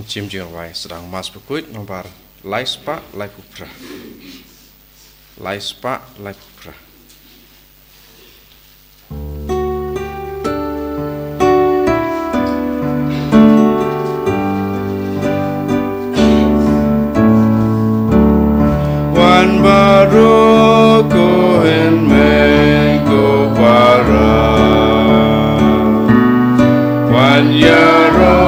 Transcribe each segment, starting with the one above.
Chim jiawai sedang mas berkuit nomor Laispa Laipupra. Laispa Laipupra. Wan baru kohen mengko para. Wan yaro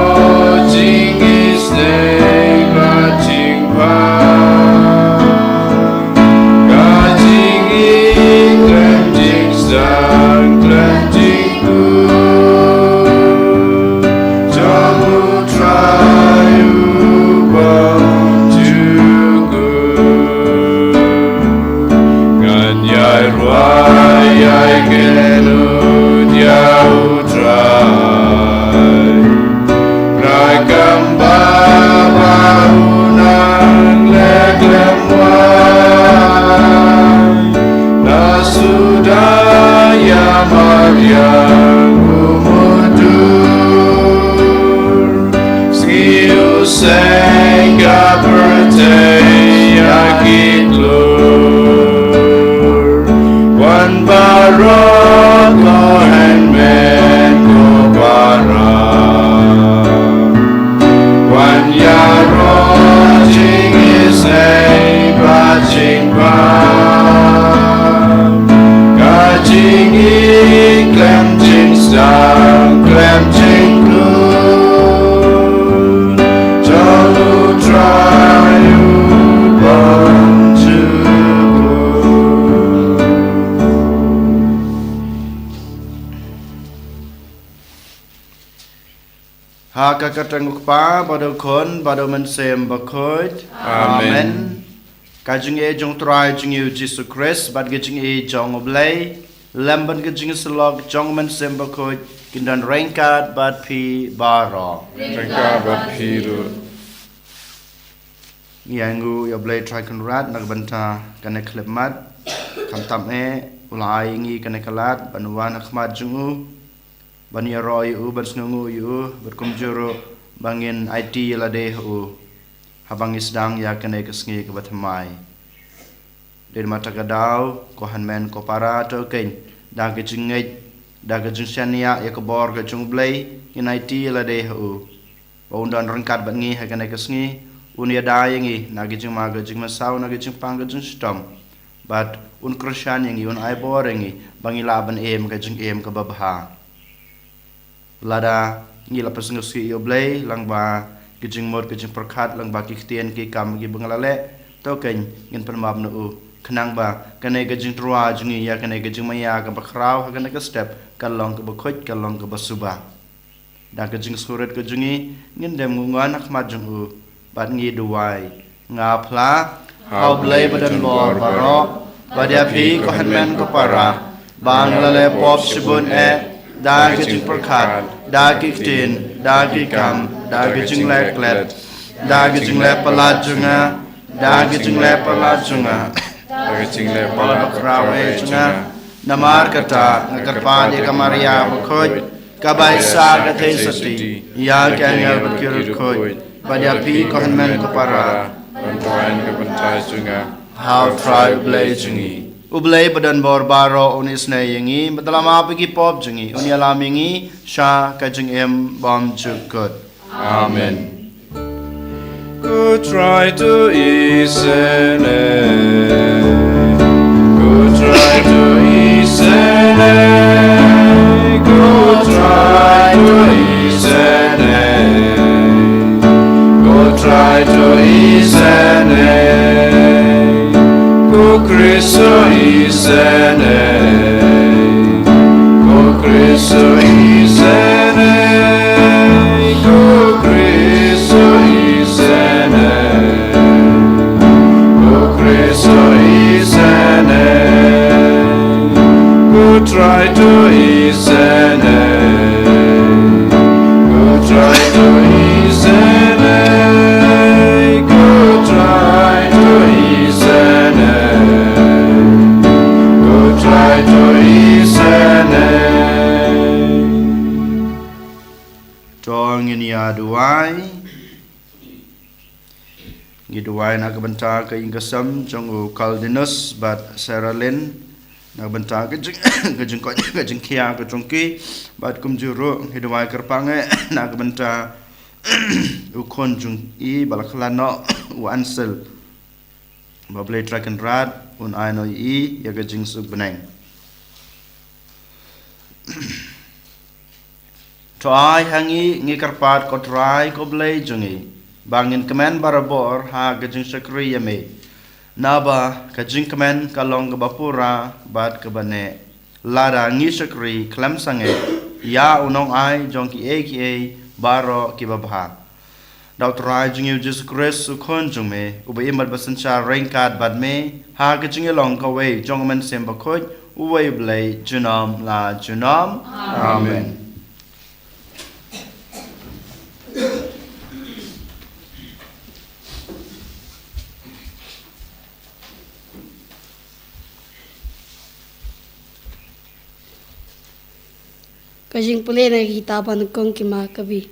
Kakatang pa bado kon bado mensem bakoit amen kajing e jong try jing yu Jesus Christ bad gajing e jong oblay lamban gajing selog jong mensem bakoit kindan rengkat bad pi baro rengkat bad pi ru yangu oblay try konrad nagbanta kane klepmat kamtam e ulai ngi kane kalat banwan akhmat jungu Bani roy u bersengu yu berkumjuru bangin IT lade u habang isdang ya kene kesngi ke batmai den mata gadau ko hanmen ko para to ken da ke jingej da ke jingshania ya ke bor ke jungblay in IT lade u undan rengkat bangi ha kene kesngi unia dayengi na ke jing maga jing masau na ke jing pang ke jing stom but un kroshan yangi un ai borengi bangi laban em ke jing em ke babha Lada ngi la pasang si yo blay lang ba kijing mod kijing perkat lang ba kiktian ki kam gi bengalale to ken ngin permab no u khnang ba kane kijing trua jingi ya kane kijing maya ka bakraw kane ka step kalong ka bakhoj kalong ka basuba da kijing surat kijingi ngin dem ngungan akhmat jung u bat ngi duwai nga phla hau blay badan bor baro badia phi ko hanmen ko para bangalale pop sibun da kijing perkat da kiktin da kikam da kijing leklet da kijing lepalat junga da kijing lepalat junga da kijing lepalat krawe junga namar kata nakarpan ya kamaria bakhoj kabai sa gathe sati ya kanyal bakir khoj badia pi kohanmen ko para bantuan ke bentai junga how try blazing Ublay badan bor baro unis na yangi matalama pigi pop jungi unia lamingi sha kajing em bom chukut amen. Go try to isene, go try to isene, go try to isene, go try to isene. Cristo isene, go Cristo isene, go Cristo isene, go Cristo isene, go try to isene, go try to isene, go try to isene. Try to isene. Tong ini aduai giduai nagbenta ke ingasam jong Caldinus bat Sarah Lynn nagbenta ke jeng ke jeng kia ke jongki bat kumjuru giduai kerpange nagbenta ukon jung I balaklano u ansel bablay track and rad un aino I ya ke jeng suk beneng Try hangi ngi karpat ko try ko blay jungi bangin kemen barabor ha gajing sakri yame naba gajing kemen kalong bapura bat kebane lara ngi sakri klam sange ya unong ai jong ki baro ki babha daw try jungi Jesus Christ su kon jungme ubai imat basancha rengkat bat me ha gajing long ka we jong men semba khoj uway blay junam la junam amen. Kajing pule na kitaban kong kimakabi.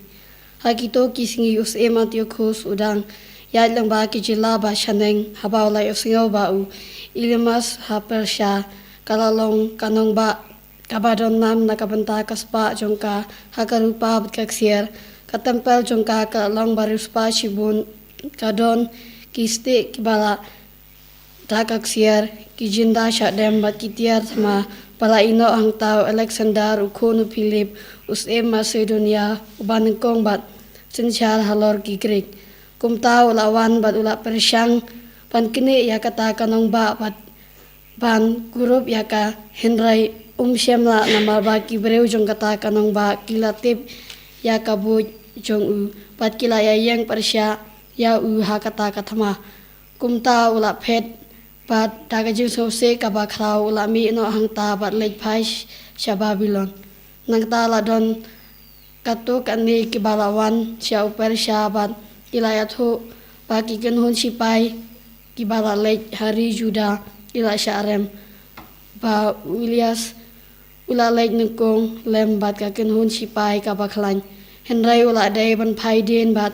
Hakito kisingi us emat yokos udang yad lang ba kijila ba shaneng habaw la usingaw ba u ilimas haper siya kalalong kanong ba kabadon nam nakabanta kaspa jongka hakarupa kaksier katempel jongka kalalong baruspa shibun kadon kiste kibala takaksier kijinda syadem bat kitiar sama pala ino ang tao Alexander ukono Philip usem Macedonia ubanengkong bat sensyar halor gigrik kum tao lawan bat ula persyang pan kini ya kata kanong ba bat ban gurup ya ka Henry syemla namar ba kibreu jong kata kanong ba kilatip ya kabu jong u bat kila ya yang persya ya u ha kata katama kum tao ula phet But tagajing sose kabakraw lami no hang ta bat late pai sya Babylon. Nang ta la don katuk ani kibalawan sya uper sya bat ilayat ho baki kenhun sipai kibala late hari Juda ila syarem ba Ulias ula late nengkong lem bat ka kenhun sipai kabaklan. Henry ula day ban pai den bat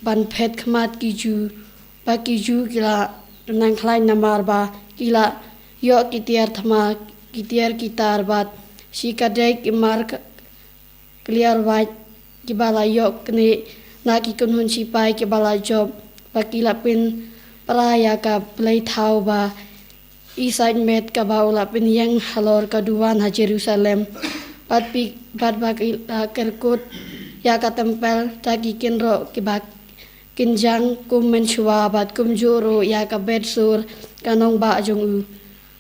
ban pet kmat kiju ba kiju kila nang klain namar ba kila yo kitiar thama kitiar kitar bat sikadek imar clear white kibala yo kne na ki kunhun sipai kibala job ba kila pin praya ka play thau ba iside met ka baula pin yang halor kaduan ha Jerusalem bat pi bat ba kerkut ya ka tempel taki kinro kibak kinjang kum menchua bat kum juro ya ka bedsur kanong ba jong u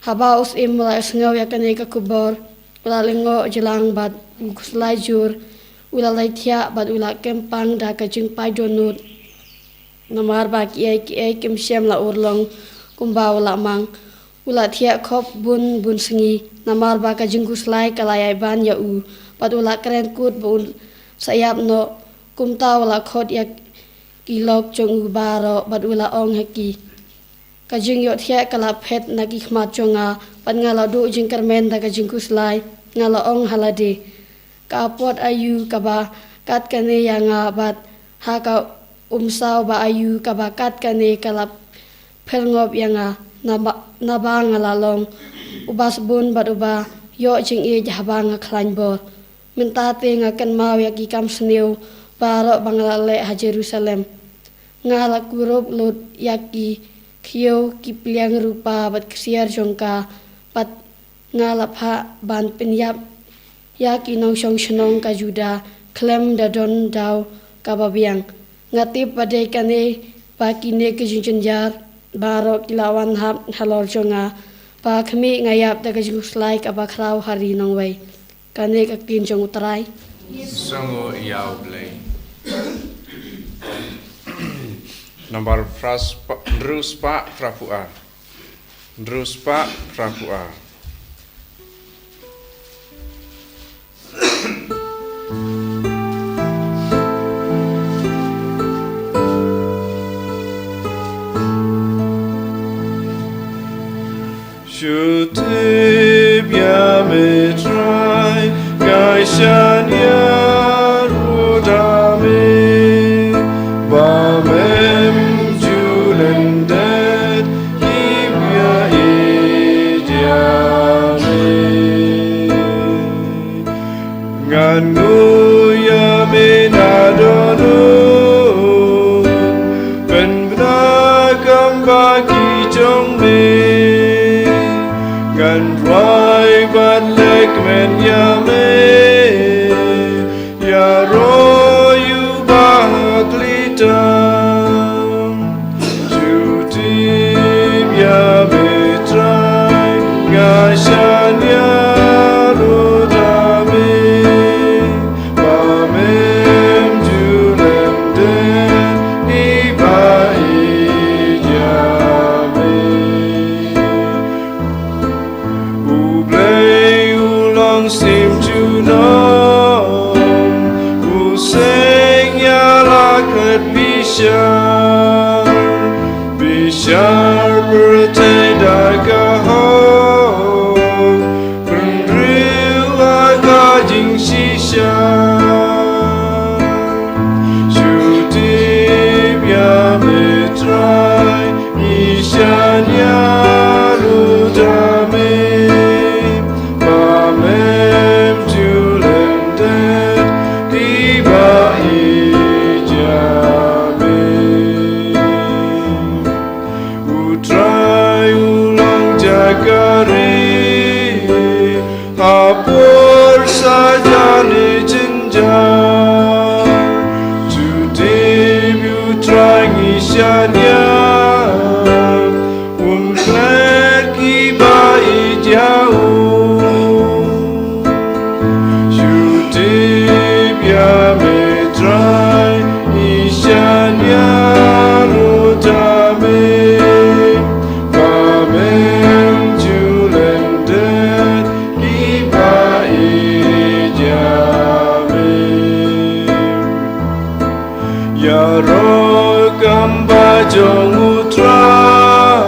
habaus imla sngaw ya kane ka kubor ulalingo jelang bat kuslai jur ulalai thia bat ula kempang da ka jing pai donut namar ba ki ai kim shem la urlong kumba ula mang ula thia khop bun singi namar ba ka jing kuslai kalai ban ya u bat ula kren kut bun sayap no kumta ula khot ya kilok jong baro bat ula ong heki kajing yot thia kala phet nagi khmat jonga pan ngala du jing kermen da kajing kuslai ngala ong halade ka pot ayu ka ba kat kane yanga bat ha ka umsaw ba ayu ka ba kat kane kala phelngop yanga na ba ngala long ubas bun bat uba yo jing e jabanga khlain bor minta te ngakan mau yaki kam sneu baro bangalale ha Jerusalem ngala kurup lut yaki kio kipliang rupa bat ksiar jongka pat ngala pha ban penyap yaki nong song shnong ka Juda klem dadon daw kababiang ngati padai kane pakine ke jinjar baro kilawan hap halor jonga pa khmi ngayap daga juslai ka bakraw hari nong wai kane ka kin jong utrai Songo iau blay. Nomor Druspa Prapua. Druspa Prapua. Shutibia mitrai gaishanya rudame bamem ju men yame ya royu baklitam judim yame trai gashan ya rudame pamem julen den ibai yame ublei ulang sim junom useng ya lakat bishar bertenda kahong pendriu agajing shisha Shutib ya metrai ishan ya rudame pamem julendet tiba ijame utrai ulang jagari hapur saja ni jenjang Judim utrai ngisyannya umklet kibai jauh Judim ya metrai isyannya rutame pamem julendet kibai jame ya roh gamba jong utrai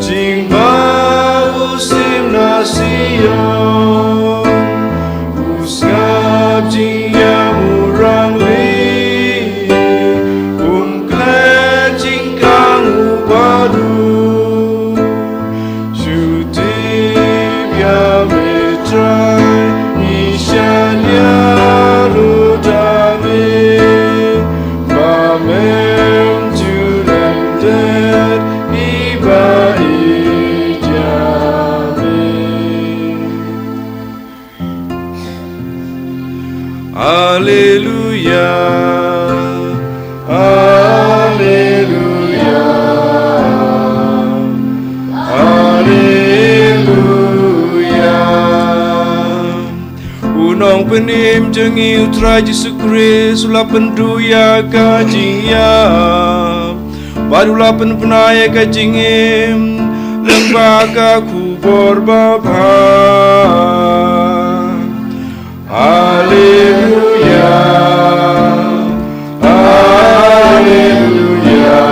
jing mau sim nasiyon usngap jing ya murang li umklet jing kang ubadu Shutib ya metrai isyan ya rudame pamem julendet ibai jame Haleluya Haleluya Haleluya Unong penim jengi utra Yesus Kristus ula penduya kajinya barulah penaya kajingim lembaga kubur bapa Haleluya Haleluya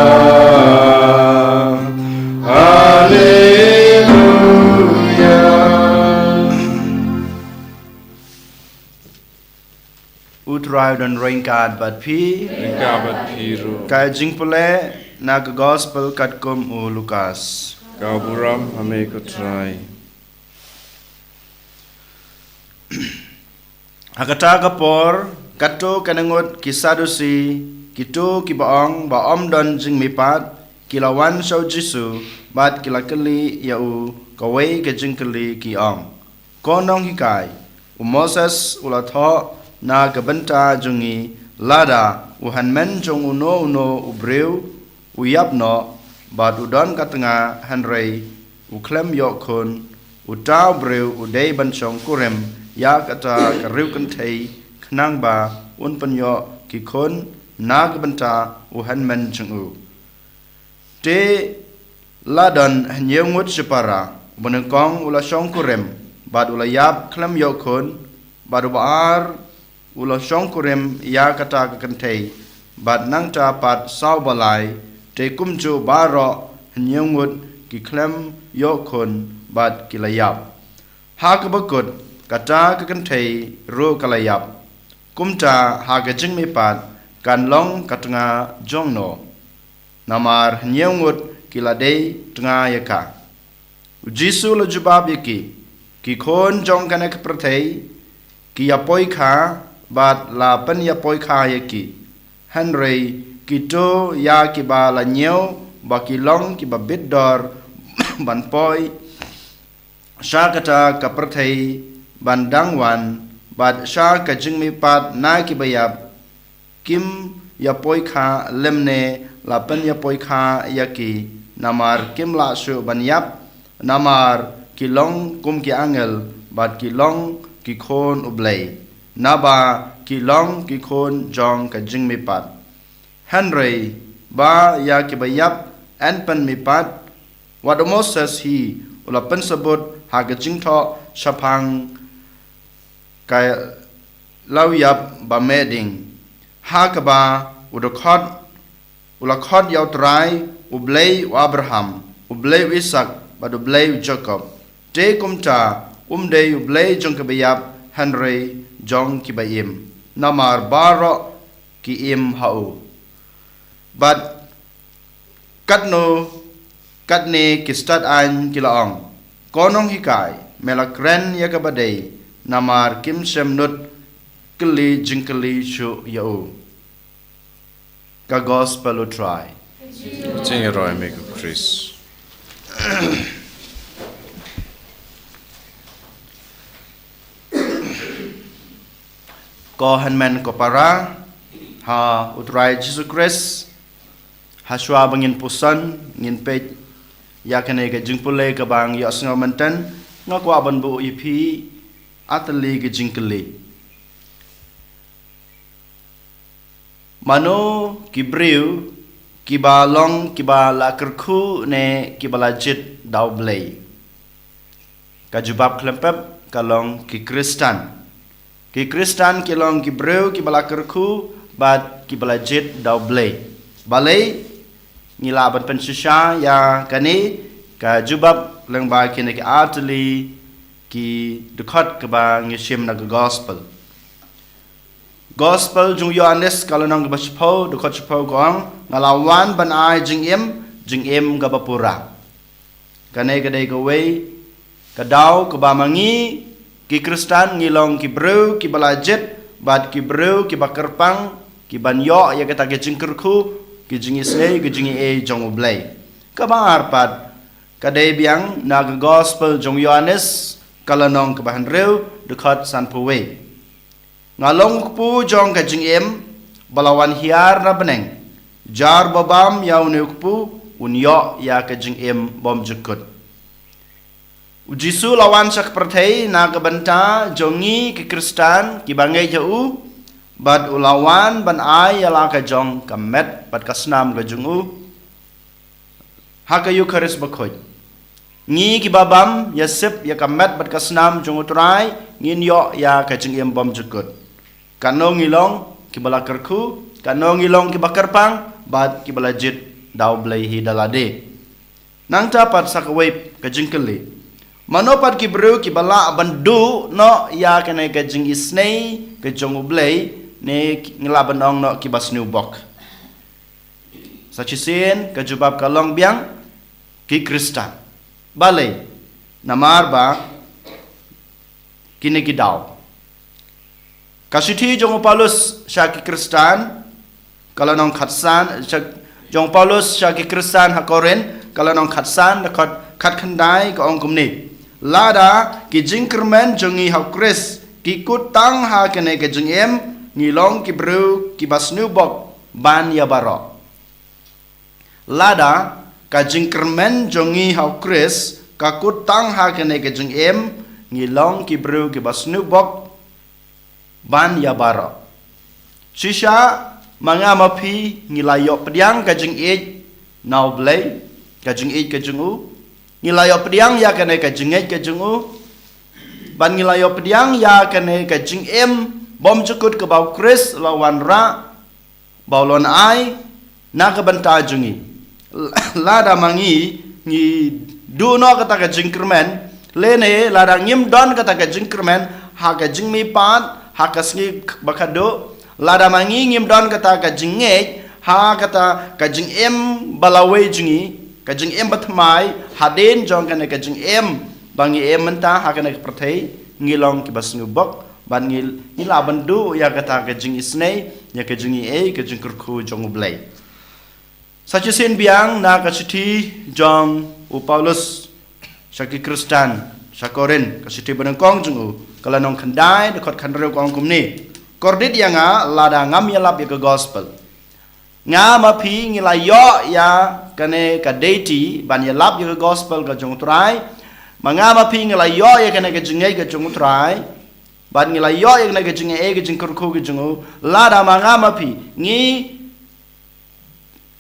Haleluya Utrai dan ringkat bat pi Engkabat piru kai jing pule na gospel kat kum u Lukas Kau buram hame kutrai Hakata kapor kato kanangot kisadusi kito kibaong baom don jing mipat kilawan sau jisu bat kilakali yau kawai ke jing kali kiong konong hikai Moses ulatho na gabenta jungi lada uhanmen jong uno ubreu uyapno bat udon katanga hanrei uklem yokun utau breu udai bancong kurem ya kata kariu kentai kenang ba un penyo kikon na gabenta uhanmen jungu te ladon hanyengut separa benengkong ula song kurem bat ula yap klem yokun badu baar ula song kurem ya kata kentai bat nang ta pat sau balai te kumju baro hanyengut ki klem yokun bat kilayap ha kabakut kata kekentai ro kalayap kumta ha gajing mipat kan long katanga jongno namar hanyengut kiladei tengah yaka Jisu lo jubab yaki ki kon jong kanek prathei ki yapoi kha bat la pen yapoi kha yaki hanrei kito ya ki ba la nyeu ba ki long ki ba bit dor ban poi Shakata kaprathei bandang wan bad sha ka jing mi pat na ki bayap kim ya poi kha lemne lapan ya poi kha ya ki namar kim la shu ban yap namar ki long kum ki angel bad ki long ki khon ublei naba ki long ki khon jong ka jing mi pat Henry ba ya ki bayap an pan mi pat what Moses hi ulapan sebut ha ka jing tho shapang kai lau yap ba meding ha ka ba ulakhot yaw trai ublei wa Abraham ublei Isaac ba ublei Jacob te kumta de ublei jong ka bayap Henry jong ki bayim namar baro ki im hau but katne ki start an kilaong konong hikai melakren ya ka badai namar kim semnut keli jingkeli shu yau ka gospel u try Ting roi meg Chris. ko hanmen ko para ha utrai Jesus Christ haswa bangin pusan ngin pe ya kane ka jingpule ka bang ya snga mantan nga kwa ban bu ipi atali ka jingkeli mano kibriu kibalong kibala kerku ne kibala jit daw blay kajubab klempep kalong ki Kristan kilong kibreu kibala kerku bad kibala jit daw blay balay ngilaban pensisya ya kani kajubab leng ba kini ki atli ki dekat ke ba ngishim na gospel jung Yohanes kalau nang baspo dekat sepau gong ngalawan ban ai jing em ga bapura kane kadai gawe kadau ke ba mangi ki Kristan ngilong ki breu ki balajet bad ki breu ki bakerpang ki banyo ya kata ke jingkerku ki jingi snei ki jingi e jong ublai ka bar pat kadai biang na gospel jung Yohanes kalau nang ke bahan reu dekat sanpuwe ngalong pu jong ka jing em balawan hiar na beneng jar babam yaw ne pu unyo ya ka jing em bom jukut Ujisu lawan sak perthei na kabanta jongi ki Kristan ki bangai jau bad ulawan ban ai ala ka jong kamet bad kasnam ka jungu hakayu kharis bakhoi ngi ki babam yasip ya kamet bad kasnam jungu trai ngin yo ya ka jing em bom jukut kanong ilong ki bala kerku kanong ilong ki bakarpang bad ki bala jit daw blai hi dalade nang tapat sakawai ka jingkeli Manopat ki bro ki bala bandu no ya kena ka jing isnei ka jong ublei ne nglaban ong no ki basnu bok sachisen ka jubab kalong biang ki Kristan balai namar ba kini ki daw kasithi jong Paulus sya ki Kristan kalau nong khatsan jong Paulus sya ki Kristan ha Korin kalau nong khatsan da khat khandai ka ong kumni lada ki jingkermen jongi hau Kris ki kutang ha kene ke jing em ngilong ki bru ki basnu bok ban ya baro lada ka jingkermen jongi hau Kris ka kutang ha kene ke jing em ngilong ki bru ki basnu bok ban ya baro shisha manga mapi ngilayo pediang ka jing e now blay ka jing e ka jing u ngilayo pediang ya kene ka jingej ka jungu ban ngilayo pediang ya kene ka jing em bom cukut ke bau Kris lawan ra baulon ai na ka banta jungi lada mangi ni duno kata ka jingkermen lene lada ngim don kata ka jingkermen ha ka jingmi pat ha ka sngi bakado lada mangi ngim don kata ka jingej ha kata ka jing em balawe jungi kajing em batmai haden jong kana kajing em bangi em menta ha kana perthei ngilong ki basnu bok ban ngila bandu ya kata kajing isnei ya kajing e kajing kurku jong ublai sachusin biang na kasithi jong u Paulus syaki Kristan syakorin kasithi banengkong jong kalau nong kendai dekot kandreu kong kumni kordit yang lada ngam yalap ya ke gospel nga mapi ngilayo ya kane ka deity ban yalap ya ke gospel ka jong trai manga mapi ngilayo ya kane ka jingai ka jong trai ban ngilayo ya kane ka jingai ka jing kurku ka jong lada manga mapi ngi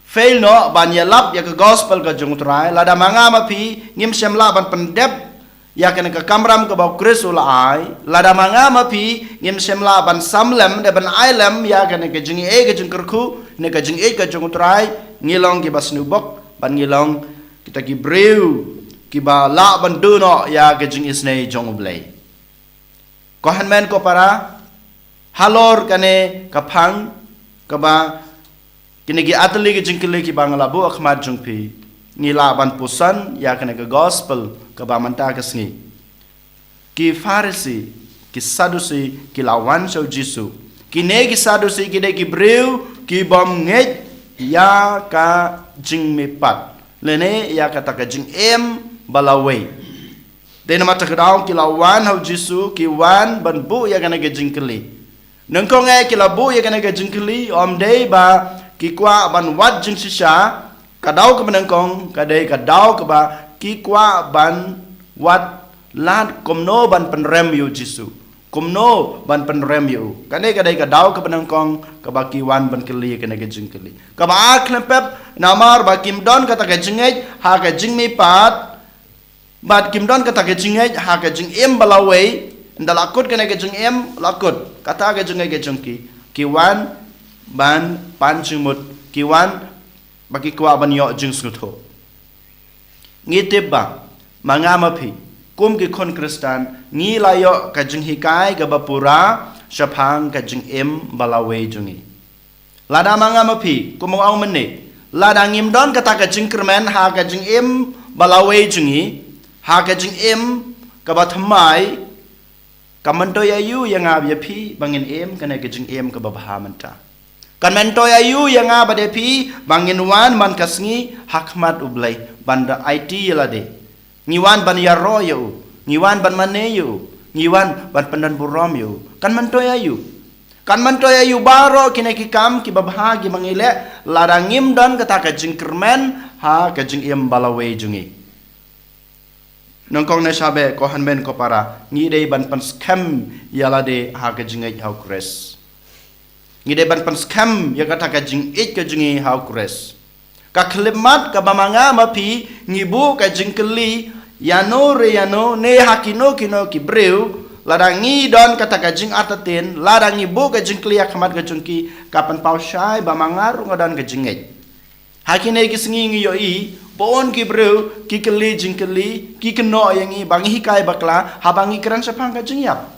fail no ban yalap ya ke gospel ka jong trai lada manga mapi ngim semla ban pendep ya kena ke kamram ke bau kris ulai lada manga mapi ngim semla ban samlem de ban ailem ya kena ke jingi ke jing kerku ne ke jing ke jing utrai ngilong ki bas nubok ban ngilong kita ki breu ki ba la ban duno ya ke jing isne jong blai ko hanmen ko para halor kane kapang ke ba kini gi atli ke jing kile ki bangala bu akhmat jong pi ngila ban pusan ya kena ke gospel ke bamanta ke sengi ki farisi ki sadusi ki lawan so jisu ki ne ki sadusi ki de ki breu ki bom nget ya ka jing me pat lene ya ka ta ka jing em balawe de na mata kedau ki lawan ho jisu ki wan ban bu ya kena ke jing keli nengko nge ki labu ya kena ke jing keli om de ba ki kwa ban wat jing sisa kadau ke menengkong kadai kadau ke ba ki kwa ban wat lat komno ban penrem yu jisu komno ban penrem yu kadai kadau ke menengkong ke ba ki wan ban keli ke nege jing keli ke ba aklempep namar ba kim don kata ke jingej ha ke jing mi pat bat kim don kata ke jingej ha ke jing em balawe ndalakut ke nege jing em lakut kata ke jingej ke jingki ki wan ban panjumut ki wan bagi kwa ban yo jing sutho ngitip ba manga mapi kum ki kon kristan ngi layo ka jing hikai ga bapura shapang ka jing em balawe jungi lada manga mapi kum au menne lada ngim don kata ka jing kermen ha ka jing em balawe jungi ha ka jing em ka bathamai kamanto yayu yang abyapi bangin em kana ka jing em ka babahamanta kan mentoy ayu yang abade pi bangin wan man kasngi hakmat ublai banda IT yalade ngiwan ban yaro yo ngiwan ban mane yo ngiwan ban pandan burom yo kan mentoy ayu baro kine ki kam ki babhagi mangile larangim dan kata ka jingkermen ha ka jing em balawe jungi nongkong na sabe ko hanmen ko para ngi dei ban pan scam yalade ha ka jingai hau kres ngide ban pan scam ya kata ka jing it ka jingi hau kres ka klemat ka bamanga mapi ngibu ka jing keli yano re yano ne hakino kino ki breu ladangi don kata ka jing atatin ladangi bu ka jing keli akmat ka jungki kapan pausai bamanga rungadan ka jinget hakine ki singi ngi yo i bon ki breu ki keli jing keli ki keno yangi bangi hikai bakla habangi kran sapang ka jing yap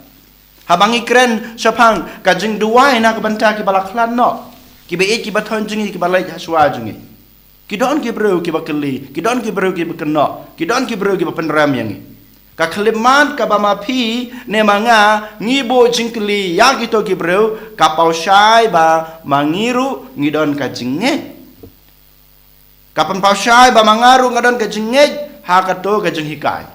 habangi keren sapang kajing duai na kabanta ki balaklan no ki be ki baton jingi ki balai haswa jingi ki don ki bro ki bakeli ki don ki bro ki bakeno ki don ki bro ki bapenram yangi ka khlimat ka bama pi ne manga ngibo jingkeli ya ki to ki bro ka pausai ba mangiru ngidon ka jinge kapan pausai ba mangaru ngadon ka jinge ha ka to ka jing hikai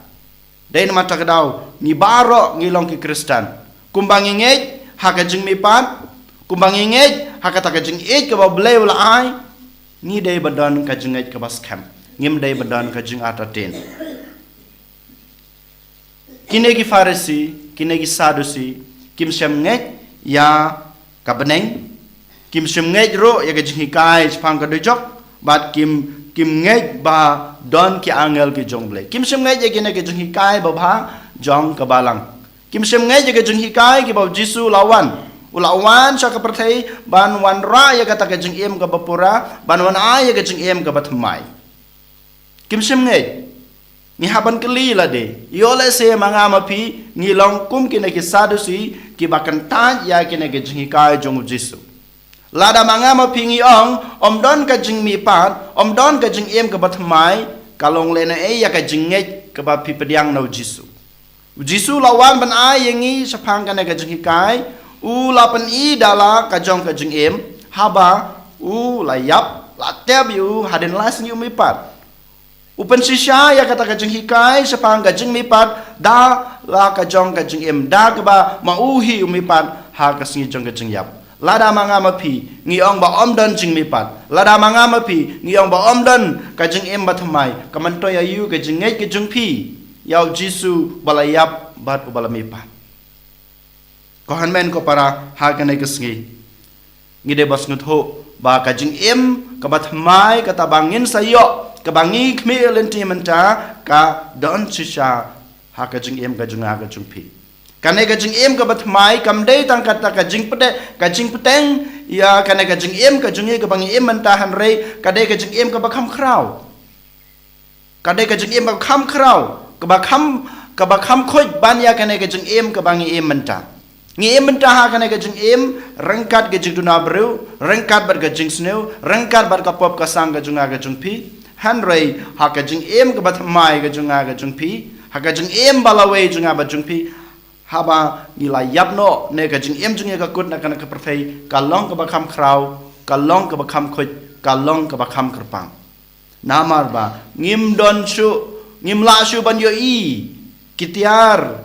dain mata kadau ni baro ngilong ki kristan kumbang ingej ha ka jing mi pat kumbang ingej ha ka ta ka jing it ka ba blai ula ai ni dei badan ka jing it ka bas kam ngim dei badan ka jing ataten kine ki farisi kine ki sadusi kim sem ngej ya ka beneng kim sem ngej ro ya ka jing hikai spang ka dojok bat kim ngej ba don ki angel ki jong blai kim sem ngej ya kine ka jing hikai ba bha jong ka balang kim sem ngai jaga jeng hikai ki bau jisu lawan sya ka perthai ban wan ra ya kata ka jeng em ka bapura ban wan a ya ka jeng em ka bathmai kim sem ngai ni haban keli la de yole se manga mapi ni long kum ki na ki sadusi ki bakan ta ya ki na ka jeng hikai jong jisu lada manga mapi ngi om don ka jeng mi pat om don ka jeng em ka bathmai kalong le na e ya ka jeng ngai ka ba pi pediang no jisu Jisu lawan ban ai yangi sapang kana ka jing hikai u lapan i dala ka jong ka jing haba u layap la teb yu haden las ni umipat Upan sisya ya kata kajeng hikai sepang kajeng mipat da la kajong kajeng em da keba mauhi umipat ha kasngi jong kajeng yap. Lada manga mapi ngiong ba omdan jing mipat. Lada manga mapi ngiong ba omdan kajeng em batamai kamantoy ayu kajeng ngai kajeng pi. Yau Jisu balayap bat ubala mipat. Kohan men ko para ha kanai kasngi. Ngide bas ngutho ba kajeng em kabatamai kata bangin sayo. Kebangi kmi lenti menta ka don sisha ha kajing em kajung ha kajung pi. Kane kajing em ka batmai kamdei tang kata kajing peteng ya kane kajing em kajung e kebangi em menta han rei kade kajing em ka bakham krau. Kade kajing em bakham krau ka bakham khoj ban ya kane kajing em kebangi em menta. Ngi em menta ha kane kajing em rengkat kajing duna bru rengkat bar kajing sneu rengkat bar ka pop ka sang kajung ha kajung pi. Hanrei hakajing em ke batmai ke junga ke jungpi hakajing em balawe junga ba jungpi haba nilai yapno ne kajing em junga ka kut na kana ka perfei kalong ke bakam krau kalong ke bakam khoj kalong ke bakam kerpang namar ba ngim don shu ngim la shu ban yo i kitar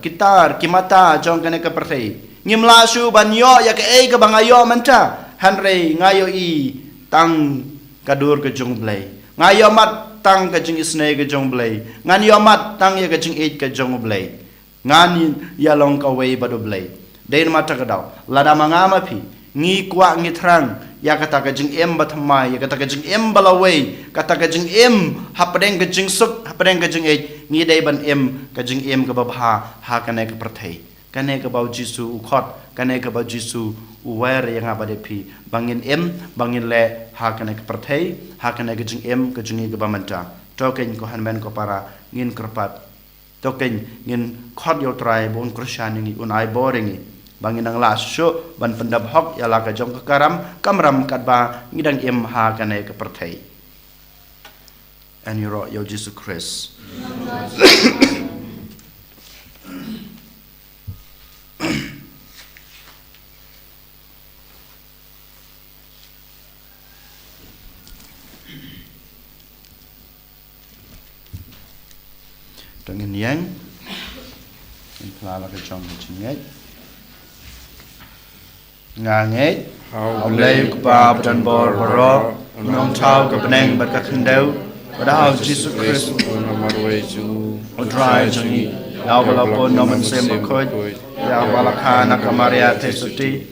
kimata jong kana ka perfei ngim la shu ban yo ya ke e ke bangayo manta hanrei ngayo i tang kadur ke jung blai ngayomat tang kajing isne ke jong blai ngan yomat tang ya kajing eit ke jong blai ngan ya long ka wei badu blai dein mata kadau lada mangama pi ngi kwa ngi trang ya kata kajing em batmai ya kata kajing em balawei kata kajing em hapdeng kajing suk hapdeng kajing eit ngi dei ban em kajing em ke babha ha kane ke perthei kane ke bau Jisu ukhot kane ke bau Jisu uwer yang abade pi bangin em bangin le ha kane ke perthei ha kane ke jing em ke jingi ke bamanta token ko hanmen ko para ngin kerpat token ngin khot yo trai bon krushan ngi un ai boring bangin ang las shu ban pendap hok ya la ka jong ke karam kamram katba ngidang em ha kane ke perthei and you yo Jesus Christ Dengan yang pelala ke jong jingai ngangai oleh kubab dan bor borok nong tau ke peneng berkat hendau padahal Jesus Christ udrai jangi yau balapun nomen sembakoj yau balakana kamaria tesuti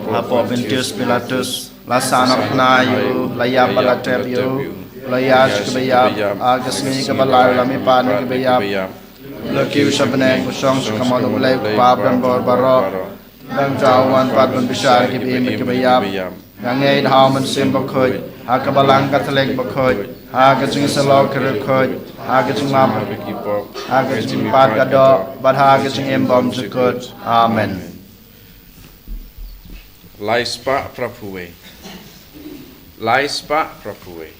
lapo Pontius Pilatus lasana penayu layap balaterio layas kebayap agus ngi kebalai lami pan kebayap laki usapane kusong sukamano mulai kubab dan bor borok dan jawan pat besar kebayap ngangai hauman sembakoj hakabalang katelek bakoj hagajing selo kerukoj hagajing map hagajing pat kado bad hagajing embom jukut amen Laispa Prapuwe Laispa Prapuwe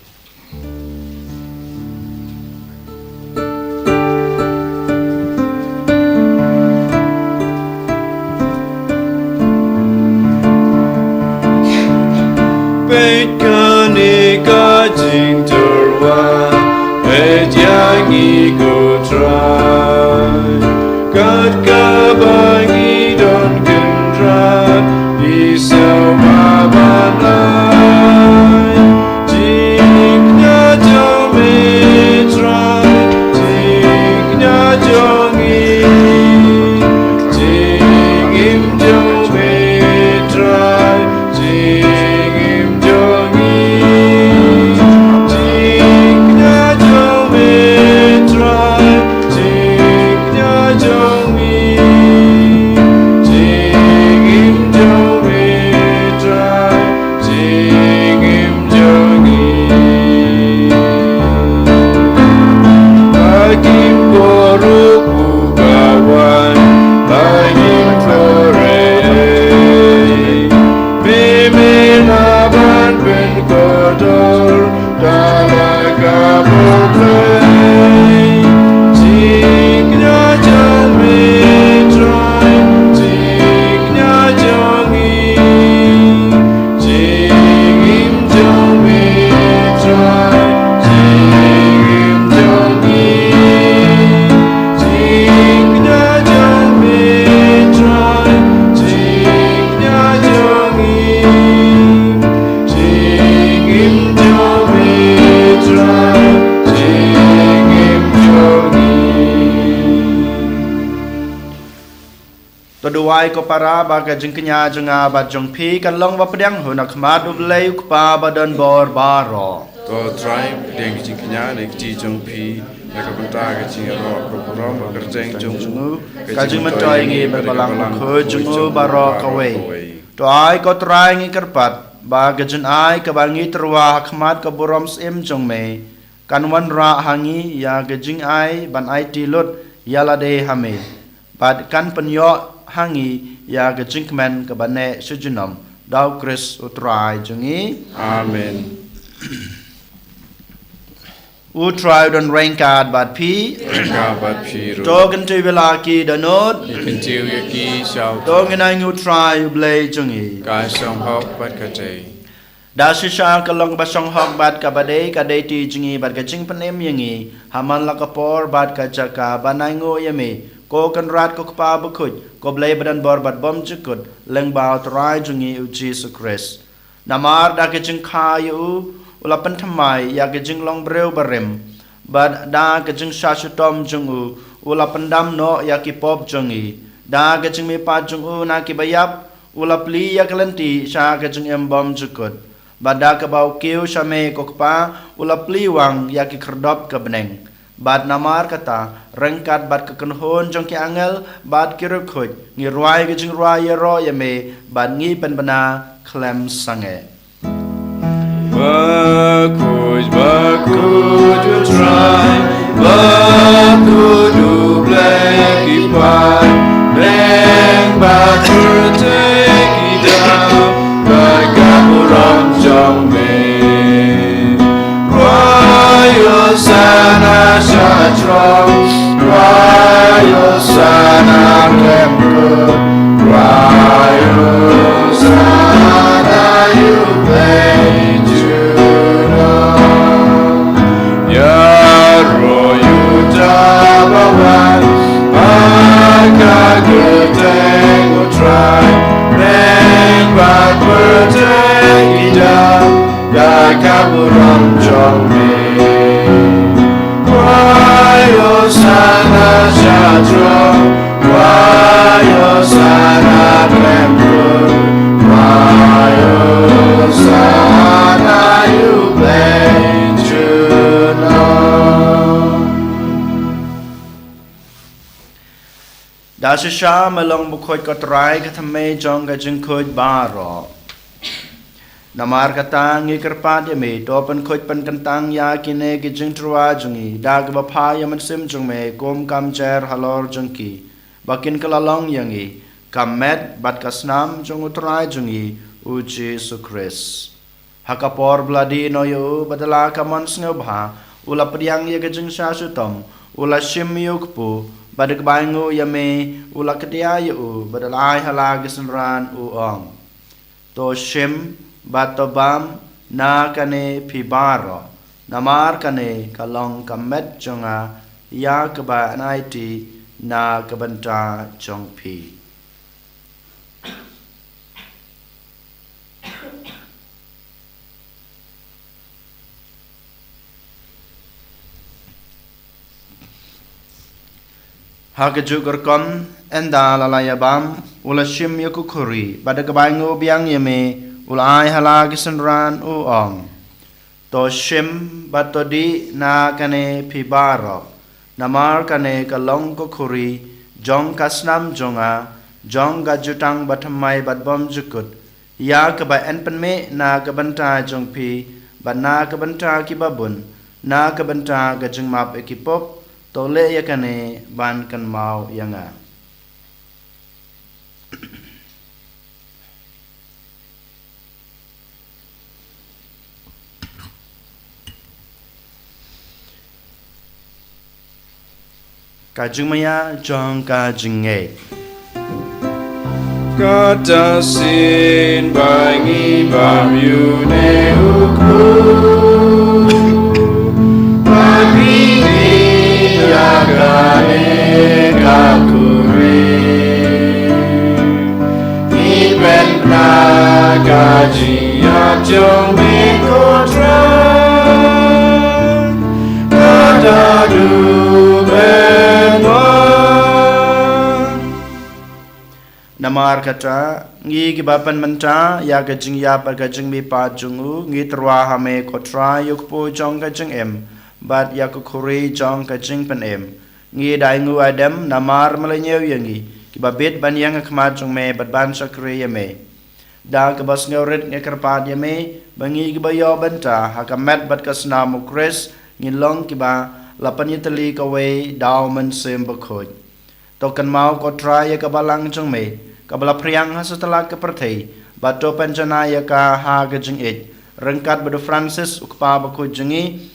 Kanika jing terwa Pejangi ku try Kat kabangi don kendrat Bisa mabalai Jingnya jong metrai Jingnya jongi Jingim jong metrai Jingim jongi Jingnya jong metrai Jingnya jongi Jingim jong metrai Toduai ko para baga jing kenya jenga bat jong pi kan long ba pedang hunak mat ublei ukpa badan bor baro. To tribe deng jing kenya nek ji jong pi nak benta ke jing ro program ba kerjeng jong Jungu kajing mentoy ngi berbalang ko jungu baro kawe. To ai ko trai ngi kerpat baga jen ai ka bangi terwa khmat ka borom sem jong me kan wan ra hangi ya gajing ai ban ai tilut yala de hame. Bad kan penyo hangi ya gajing men ka bane sujunom dau Chris utrai jungi. Amen. Utrai don rankad bad pi Ka bat pi ro. token tu belaki danot Kentiu yaki shau. tong nai utrai ublei jungi. Ka song hok bat ka te. Da shisha kalong basong hok bat ka badai ka dei ti jingi bat ka jing panem yangi haman la ka por bat ka jaka banai ngo yami ko kan rat ko pa bukuj ko blei badan bor bat bom jukut leng ba trai jungi u Jesus Christ namar da ka jing kha yu ula pan thamai ya ka jing long breu barem bat da ka jing shashutom jungu ula pandam no ya ki pop jungi da ka jing mi pa jungu na ki bayap ula pli ya kalenti sha ka jing em bom jukut Bada ka bau kiu shame kokpa ula pliwang ya ki kerdop ka beneng. Bad namar kata rengkat bad ka kenhon jong ki angel bad ki rukhuj ngi ruai ki jing ruai ya ro ya me bad ngi pen bana klem sange. Bakuj you try. Bakuj du black ipan. Neng bakur take it down. Bagamuram jong me. Royal sana shachram. Royal sana kemkut. Royal sana you play Juno. Yaro you tabawan. Agaguteng will try. Neng bak berteng idam. Dakamuram jong me. Wayo sana shadram. Wayo sana kemkut. Wayo sana you play Juno. Da shisha melong bukhoj ka trai ka thame jong ka jing khoj baro. Namar kata ngi kerpat ya me topan khoj pan kantang ya kine ki jing trua jungi dag ba pha ya man sim jung me kom kam cher halor jungki bakin kalalong yangi kamet bat kasnam jung utrai jungi u Jesus Christ hakapor bladi no yo badala kamon snobha ula priang ya ka jing shasutom ula shim yukpu badak bangu ya me ula ketia yu badalai halag senran u ong to shim batobam na kane pibaro namar kane kalong kamet jonga ya keba naiti na kabanta jong pi Hakajukur kon enda lalayabam ula shim yakukuri badak bangu biang yame ulai halagi senran uong to shim batodi na kane pibaro namar kane kalong ko khuri jong kasnam jonga jong gajutang bathamai batbom jukut ya kaba enpenme na kabanta jong pi bana kabanta kibabun na kabanta gajeng map ekipop to le ya kane ban kan mau yanga Kajing maya jong kajing e Kata sin bangi bam yu ne uku Bagi yakane kakuri Iben na kaji ya jong mikotra Kata du namar kata ngi gibapan menta ya gajing ya par gajing mi pa jungu ngi terwa hame kotra yuk po jong gajing em bat ya kukuri jong gajing pen em ngi dai ngu adam namar malenyew yangi gibabit ban yang khmat jong me bat ban sakri ya me da kebas ngeurit ngi kerpat ya me bangi gibayo benta hakamet bat kasna mukres ngi long kiba lapan yitali kawe daw man sem bakhoj tokan mau kotra ya kabalang jong me kabala priang ha setelah kepertai bato penjana ya ka ha gajing it rengkat badu Francis ukpa baku jengi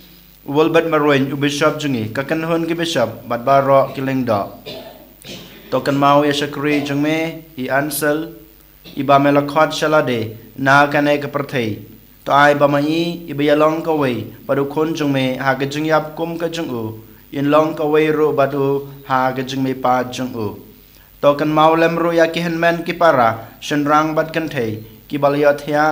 ulbat marwen u bishop jengi kakan hun ki bishop bat baro kileng da tokan mau ya shakri jeng me I ansel iba melakot shalade na kane kepertai to ai ba mai iba yalong ka wei badu khun jeng me ha gajing yap kum ka jeng u in long ka wei ro badu ha gajing me pa jeng u tokan maulem ru ya kihen men ki para shenrang bat kan thei ki balyot ya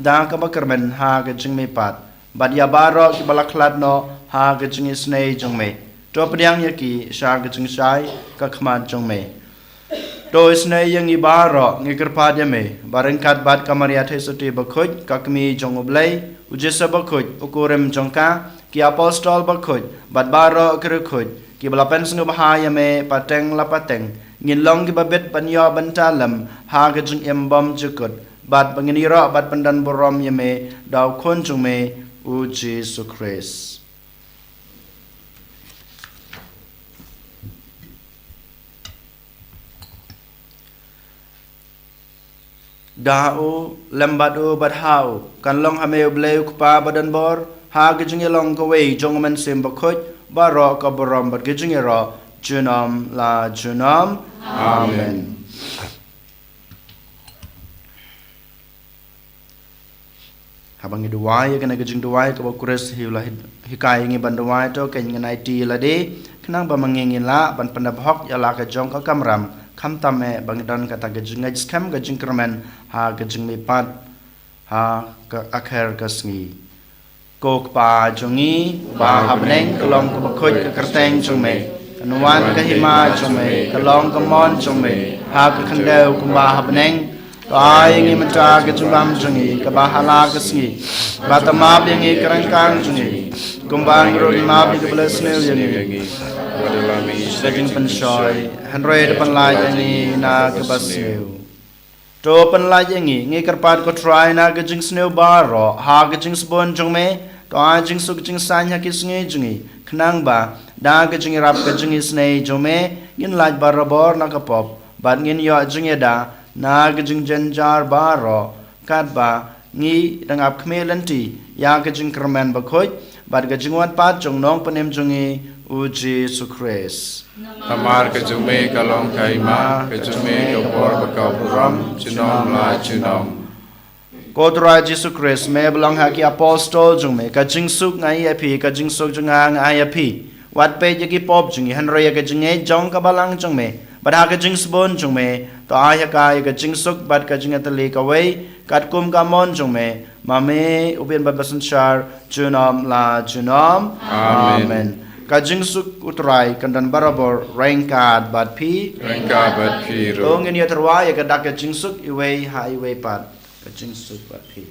da ka bakarmen ha ga jing me pat bat ya baro ki balaklat no ha ga jing snei jong me to pdyang ya ki sha ga jing sai ka khmat jong me to snei yang I baro ngi kerpat ya me bareng kat bat kamaria the suti bakhoj ka kmi jong oblei ujesa bakhoj ukurem jong ka ki apostol bakhoj bat baro kerkhoj ki balapen sng bahaya me pateng la pateng ngin long ki babet panyo bantalam ha ga jing embam jukut bat bangini ro bat pandan borom yeme daw khon jung me u Jesus Christ dau lembat u bat hau kan long hame bleu pa badan bor ha ga jing long ko wei jong man sim bakhoj baro ka borom bat ga jing ro junam la junam amen habang iduwai kana gajing duwai ka bakures hiula hikai ngi banduwai to ken ngai ti la de khnang ba mangengin la ban pandab hok ya la ka jong ka kamram kham tame bangdan ka ta gajing ngai skam gajing kermen ha gajing mi pat ha ka akher ka sngi kok pa jongi ba habneng kolong ka bakhoj ka kerteng jong me Nuan kahima chome kalong kamon chome ha ka khandeu kumba habneng ai ngi mata ka chungam jungi ka bahala ka sngi batama bingi karangkang jungi kumba ngro ma bi ka blesneu yangi wadalami second pensoi handroid pan lai ni na ka basneu to pan lai yangi ngi karpat ko try na ka jing sneu baro ha ka jing spon chome to a jing suk jing san ha ki sngi jungi khnang ba da ka jing rap ka jing snei jome ngin laj barabor na ka pop bat ngin yo jing da na ka jing janjar baro kat ba ngi dangap khmelanti ya ka jing kermen ba khoj bat ka jing wat pat jong nong panem jungi u Jesus Christ Amar ka jume kalong kaima ka jume ka bor ba ka buram chinom la chinom Kodra Jesus Christ me belong ha ki apostol jung me ka jing suk ngai api ka jing suk jung ngai api wat pe ji ki pop jung han roya ka jing e jong ka balang jung me bad ha ka jing spon jung me to a ya ka jing suk bad ka jing atali ka wei kat kum ka mon jung me mame ubien ba basan char junam la junam amen ka jing suk utrai kandan barabor rengkat bad pi rengka bat piro to ngin ya terwa ya ka dak ka jing suk iwei ha iwei pat ka jing suk bad pi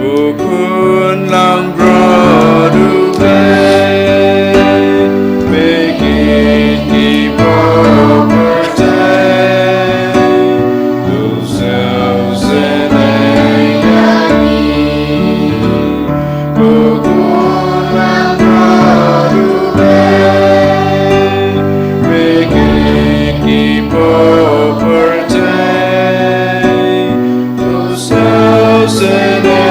Kukun lang brodu bay Begit di property Lusaw senayani Kukun lang brodu bay Begit di property Lusaw senayani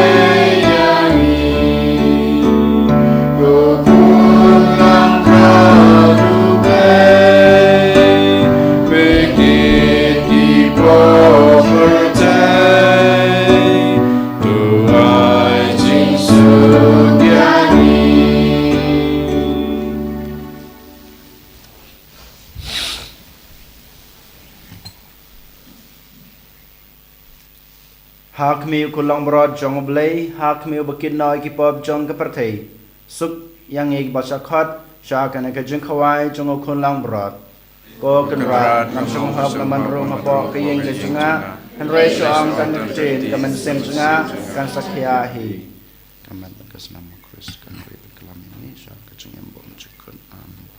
Hak mi kulong brod jong blay hak mi bakin noy ki pop jong ka perthei suk yang ik basakhat sha kana ka jing khawai chungo khun lang brat ko kan rat nam sung hab naman ro mapo kayeng le jinga han re sham kan chen kaman sem jinga kan sakhya hi kaman kas nam Chris kan re kalam ni sha ka jing em bom chikun amen.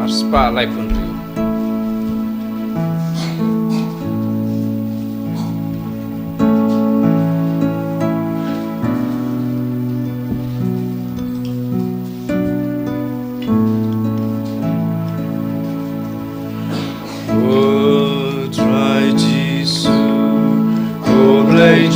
Spotlight pun rio. Oh, try Jesus, oh, play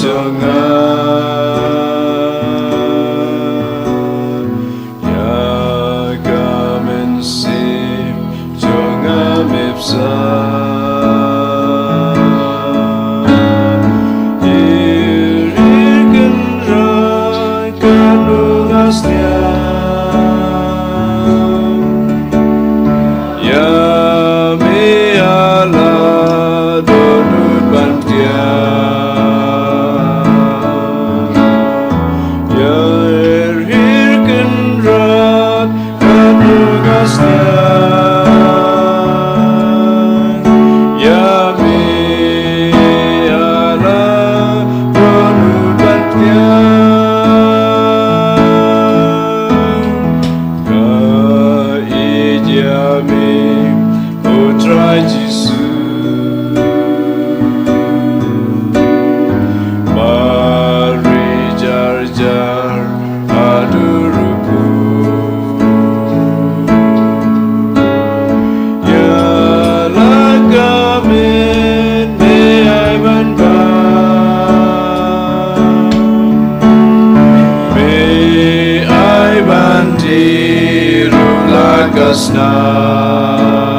us now.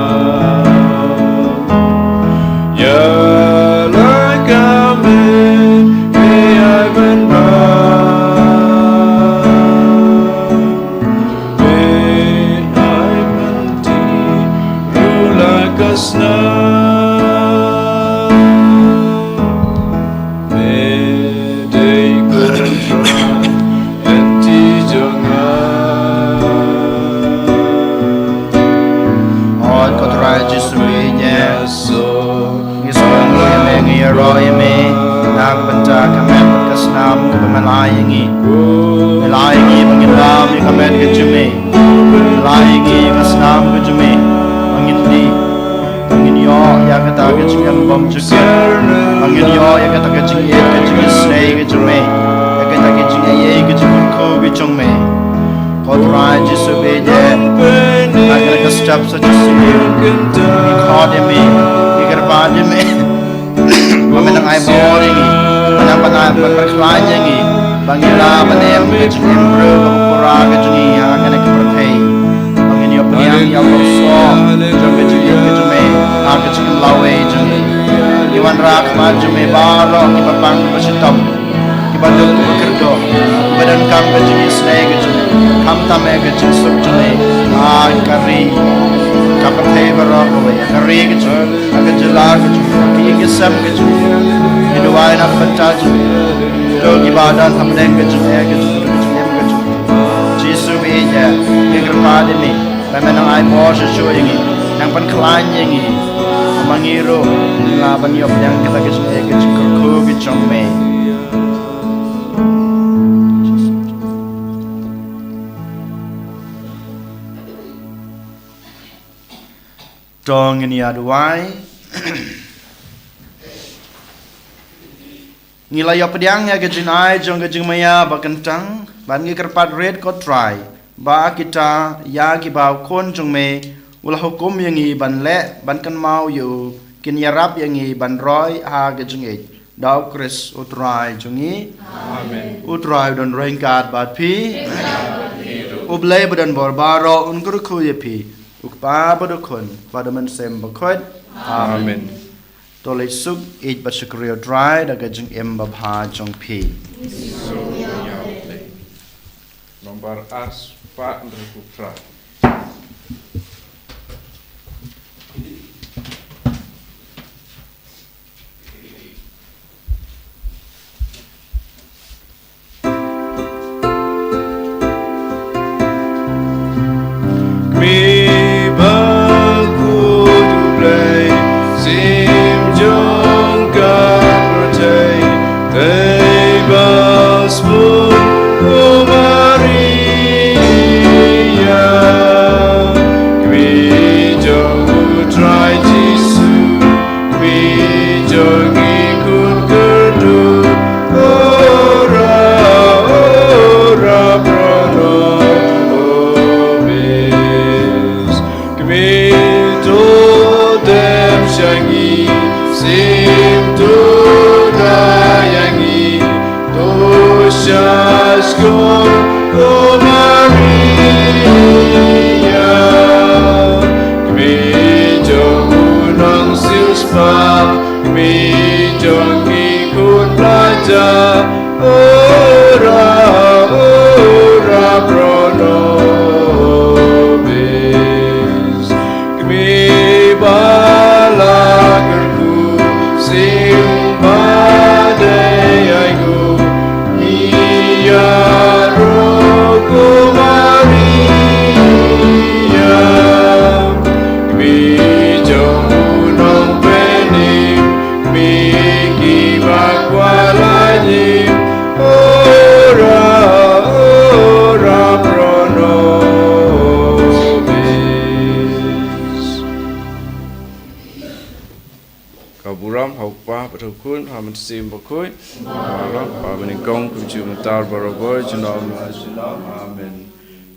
Yeah, like a man, may I been bound. May I been deep, rule like us now. May they go dry and teach your Oi kotrai Jesu ye soul. ngisong lo ye ngi ro ye me nak benta kamen kasnam ke malayangi malayangi bangin lam ye kamen ke jume malayangi kasnam ke jume bangin di bangin yo ya kata ke jume bom juke bangin yo ya kata ke jume ke jume snei ke jume ya kata ke jume ye ke jume ko ke jume kotrai Jesu ye nak ke step such as you called me kerpada me, menang ay boring, menang berkelai jengi, bangila menem kecil bro, pura kecil yang akan kepercayai, bangin yo piang yo kosong, jom kecil me, kecil lawe jengi, iwan rak maju me baro, kita bang bersitam, kita dulu bekerja, badan kam kecil snake kecil, kam tamai kecil sup jengi, kari. Kapan saya berapa ya kari gitu, agak jelas gitu, kiki kesam gitu, hidupain aku baca gitu, doa ibadah hamdan gitu, gitu, Yesus beja, kekerjaan ini, memang ay bos sesuai ini, yang penkelanya ini, mangiru, laban yop yang kita gitu, kerku gitu me. Dong ini aduai ngilai yo pediang ya kejin ai jong kejing maya bakentang ban ngi kerpat red ko try ba kita ya ki ba kon jong me ulah hukum yang i ban le ban kan mau yu kin yarap yang i ban roy ha kejing e dau kris utrai jongi amen utrai don rengkat bat pi ublai badan bor baro unkur ku ye pi ukpa badukun pada mensem bakot amen tolai suk it basukriyo dry daga jeng embabha jong pi Nomor as Pak Ndrikutra. Sim bakoi, Allah, Amen. Kong kuju mentar baroboy, jenama, amen.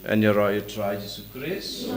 And your right, try Jesus Christ.